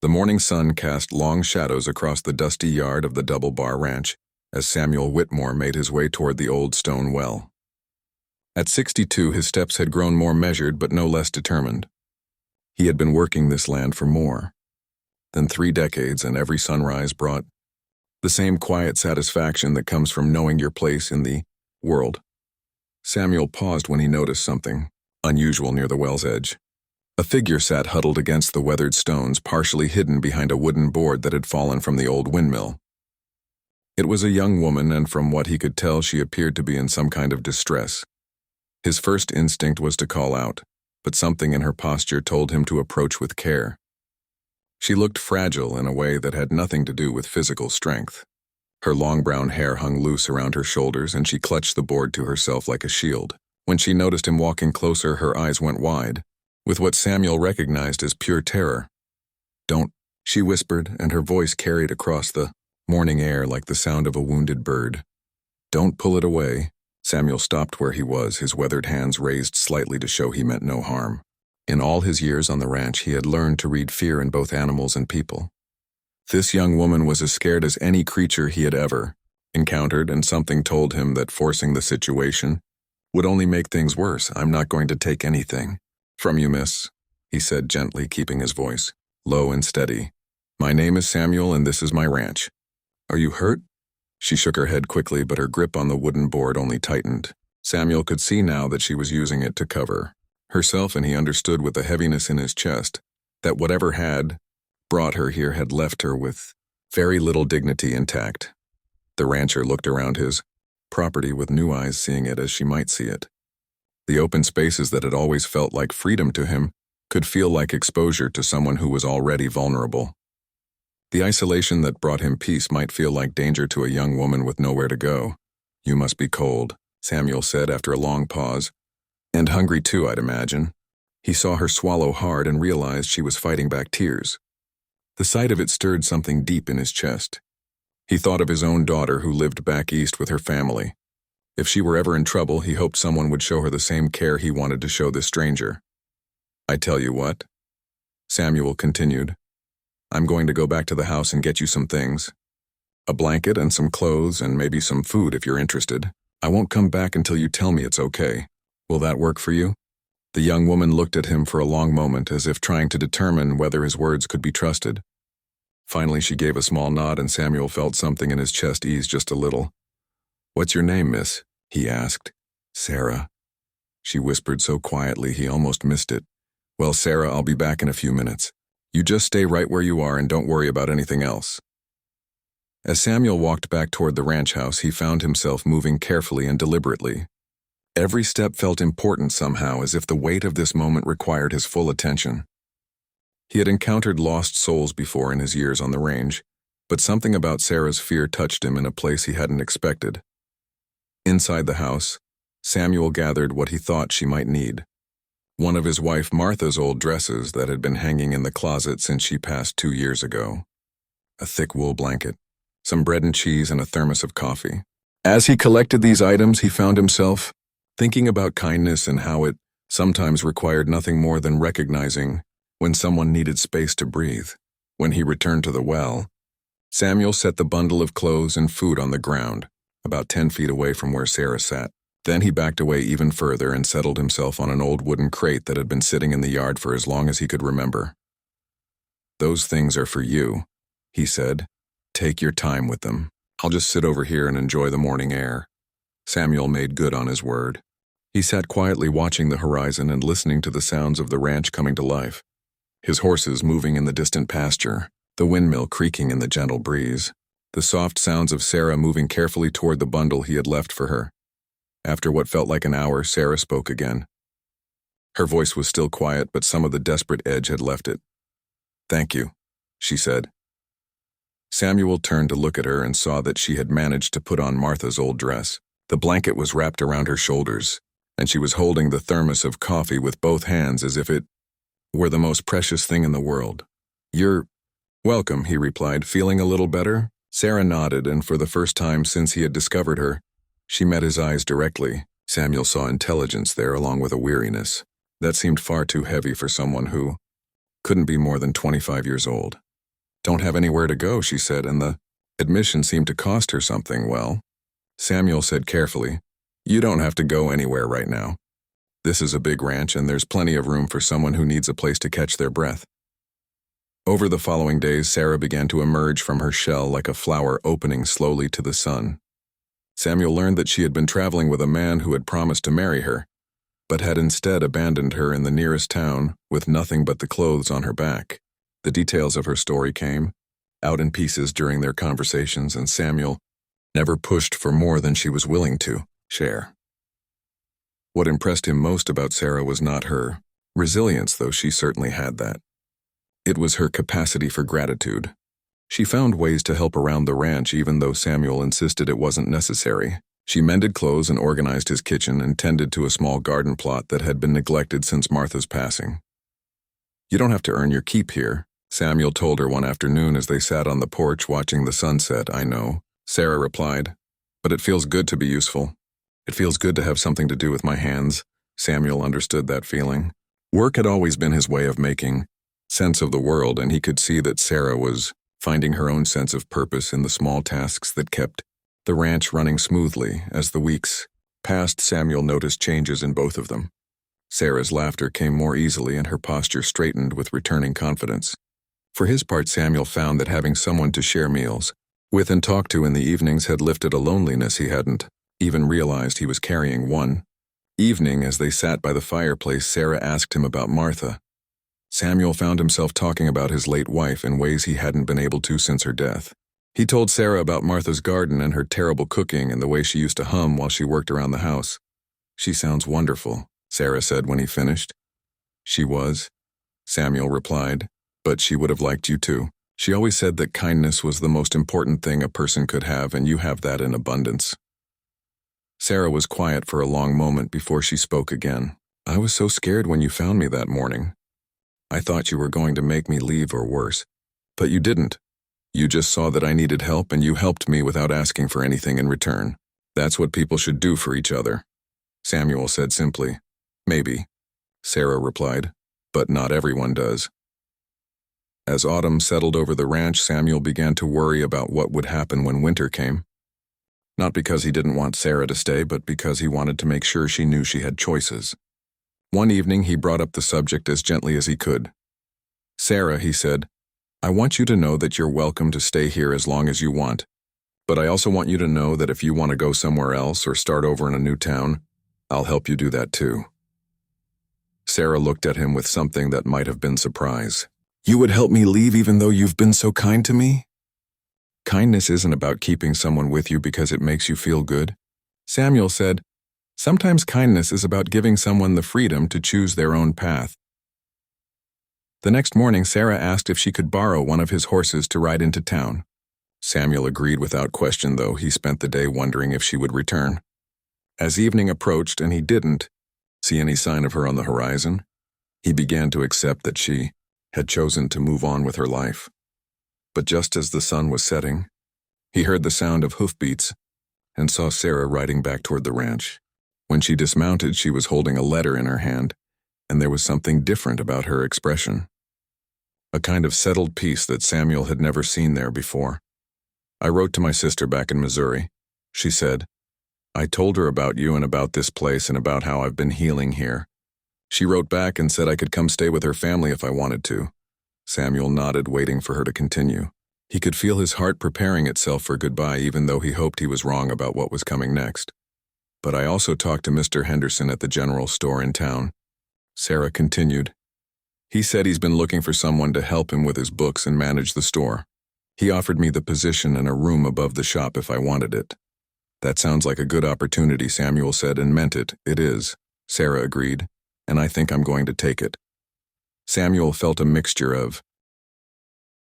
The morning sun cast long shadows across the dusty yard of the Double Bar Ranch as Samuel Whitmore made his way toward the old stone well. At 62, his steps had grown more measured but no less determined. He had been working this land for more than 3 decades, and every sunrise brought the same quiet satisfaction that comes from knowing your place in the world. Samuel paused when he noticed something unusual near the well's edge. A figure sat huddled against the weathered stones, partially hidden behind a wooden board that had fallen from the old windmill. It was a young woman, and from what he could tell, she appeared to be in some kind of distress. His first instinct was to call out, but something in her posture told him to approach with care. She looked fragile in a way that had nothing to do with physical strength. Her long brown hair hung loose around her shoulders, and she clutched the board to herself like a shield. When she noticed him walking closer, her eyes went wide, with what Samuel recognized as pure terror. "Don't," she whispered, and her voice carried across the morning air like the sound of a wounded bird. "Don't pull it away." Samuel stopped where he was, his weathered hands raised slightly to show he meant no harm. In all his years on the ranch, he had learned to read fear in both animals and people. This young woman was as scared as any creature he had ever encountered, and something told him that forcing the situation would only make things worse. "I'm not going to take anything from you, miss," he said gently, keeping his voice low and steady. "My name is Samuel, and this is my ranch. Are you hurt?" She shook her head quickly, but her grip on the wooden board only tightened. Samuel could see now that she was using it to cover herself, and he understood with a heaviness in his chest that whatever had brought her here had left her with very little dignity intact. The rancher looked around his property with new eyes, seeing it as she might see it. The open spaces that had always felt like freedom to him could feel like exposure to someone who was already vulnerable. The isolation that brought him peace might feel like danger to a young woman with nowhere to go. "You must be cold," Samuel said after a long pause. "And hungry too, I'd imagine." He saw her swallow hard and realized she was fighting back tears. The sight of it stirred something deep in his chest. He thought of his own daughter who lived back east with her family. If she were ever in trouble, he hoped someone would show her the same care he wanted to show this stranger. "I tell you what," Samuel continued, "I'm going to go back to the house and get you some things. A blanket and some clothes and maybe some food if you're interested. I won't come back until you tell me it's okay. Will that work for you?" The young woman looked at him for a long moment, as if trying to determine whether his words could be trusted. Finally, she gave a small nod, and Samuel felt something in his chest ease just a little. "What's your name, miss?" he asked. "Sarah," she whispered so quietly he almost missed it. "Well, Sarah, I'll be back in a few minutes. You just stay right where you are and don't worry about anything else." As Samuel walked back toward the ranch house, he found himself moving carefully and deliberately. Every step felt important somehow, as if the weight of this moment required his full attention. He had encountered lost souls before in his years on the range, but something about Sarah's fear touched him in a place he hadn't expected. Inside the house, Samuel gathered what he thought she might need. One of his wife Martha's old dresses that had been hanging in the closet since she passed 2 years ago. A thick wool blanket, some bread and cheese, and a thermos of coffee. As he collected these items, he found himself thinking about kindness and how it sometimes required nothing more than recognizing when someone needed space to breathe. When he returned to the well, Samuel set the bundle of clothes and food on the ground, about 10 feet away from where Sarah sat. Then he backed away even further and settled himself on an old wooden crate that had been sitting in the yard for as long as he could remember. "Those things are for you," he said. "Take your time with them. I'll just sit over here and enjoy the morning air." Samuel made good on his word. He sat quietly watching the horizon and listening to the sounds of the ranch coming to life. His horses moving in the distant pasture, the windmill creaking in the gentle breeze, the soft sounds of Sarah moving carefully toward the bundle he had left for her. After what felt like an hour, Sarah spoke again. Her voice was still quiet, but some of the desperate edge had left it. "Thank you," she said. Samuel turned to look at her and saw that she had managed to put on Martha's old dress. The blanket was wrapped around her shoulders, and she was holding the thermos of coffee with both hands as if it were the most precious thing in the world. "You're welcome," he replied, feeling a little better. Sarah nodded, and for the first time since he had discovered her, she met his eyes directly. Samuel saw intelligence there along with a weariness that seemed far too heavy for someone who couldn't be more than 25 years old. Don't have anywhere to go, she said, and the admission seemed to cost her something. Well, Samuel said carefully, you don't have to go anywhere right now. This is a big ranch and there's plenty of room for someone who needs a place to catch their breath. Over the following days, Sarah began to emerge from her shell like a flower opening slowly to the sun. Samuel learned that she had been traveling with a man who had promised to marry her, but had instead abandoned her in the nearest town with nothing but the clothes on her back. The details of her story came out in pieces during their conversations, and Samuel never pushed for more than she was willing to share. What impressed him most about Sarah was not her resilience, though she certainly had that. It was her capacity for gratitude. She found ways to help around the ranch even though Samuel insisted it wasn't necessary. She mended clothes and organized his kitchen and tended to a small garden plot that had been neglected since Martha's passing. You don't have to earn your keep here, Samuel told her one afternoon as they sat on the porch watching the sunset. I know, Sarah replied, but it feels good to be useful. It feels good to have something to do with my hands. Samuel understood that feeling. Work had always been his way of making sense of the world, and he could see that Sarah was finding her own sense of purpose in the small tasks that kept the ranch running smoothly. As the weeks passed, Samuel noticed changes in both of them. Sarah's laughter came more easily and her posture straightened with returning confidence. For his part, Samuel found that having someone to share meals with and talk to in the evenings had lifted a loneliness he hadn't even realized he was carrying. One evening, as they sat by the fireplace, Sarah asked him about Martha. Samuel found himself talking about his late wife in ways he hadn't been able to since her death. He told Sarah about Martha's garden and her terrible cooking and the way she used to hum while she worked around the house. She sounds wonderful, Sarah said when he finished. She was, Samuel replied, but she would have liked you too. She always said that kindness was the most important thing a person could have, and you have that in abundance. Sarah was quiet for a long moment before she spoke again. I was so scared when you found me that morning. I thought you were going to make me leave or worse. But you didn't. You just saw that I needed help and you helped me without asking for anything in return. That's what people should do for each other, Samuel said simply. Maybe, Sarah replied, but not everyone does. As autumn settled over the ranch, Samuel began to worry about what would happen when winter came. Not because he didn't want Sarah to stay, but because he wanted to make sure she knew she had choices. One evening, he brought up the subject as gently as he could. Sarah, he said, I want you to know that you're welcome to stay here as long as you want, but I also want you to know that if you want to go somewhere else or start over in a new town, I'll help you do that too. Sarah looked at him with something that might have been surprise. You would help me leave even though you've been so kind to me? Kindness isn't about keeping someone with you because it makes you feel good, Samuel said. Sometimes kindness is about giving someone the freedom to choose their own path. The next morning, Sarah asked if she could borrow one of his horses to ride into town. Samuel agreed without question, though he spent the day wondering if she would return. As evening approached and he didn't see any sign of her on the horizon, he began to accept that she had chosen to move on with her life. But just as the sun was setting, he heard the sound of hoofbeats and saw Sarah riding back toward the ranch. When she dismounted, she was holding a letter in her hand, and there was something different about her expression. A kind of settled peace that Samuel had never seen there before. I wrote to my sister back in Missouri, she said. I told her about you and about this place and about how I've been healing here. She wrote back and said I could come stay with her family if I wanted to. Samuel nodded, waiting for her to continue. He could feel his heart preparing itself for goodbye, even though he hoped he was wrong about what was coming next. But I also talked to Mr. Henderson at the general store in town, Sarah continued. He said he's been looking for someone to help him with his books and manage the store. He offered me the position and a room above the shop if I wanted it. That sounds like a good opportunity, Samuel said, and meant it. It is, Sarah agreed, and I think I'm going to take it. Samuel felt a mixture of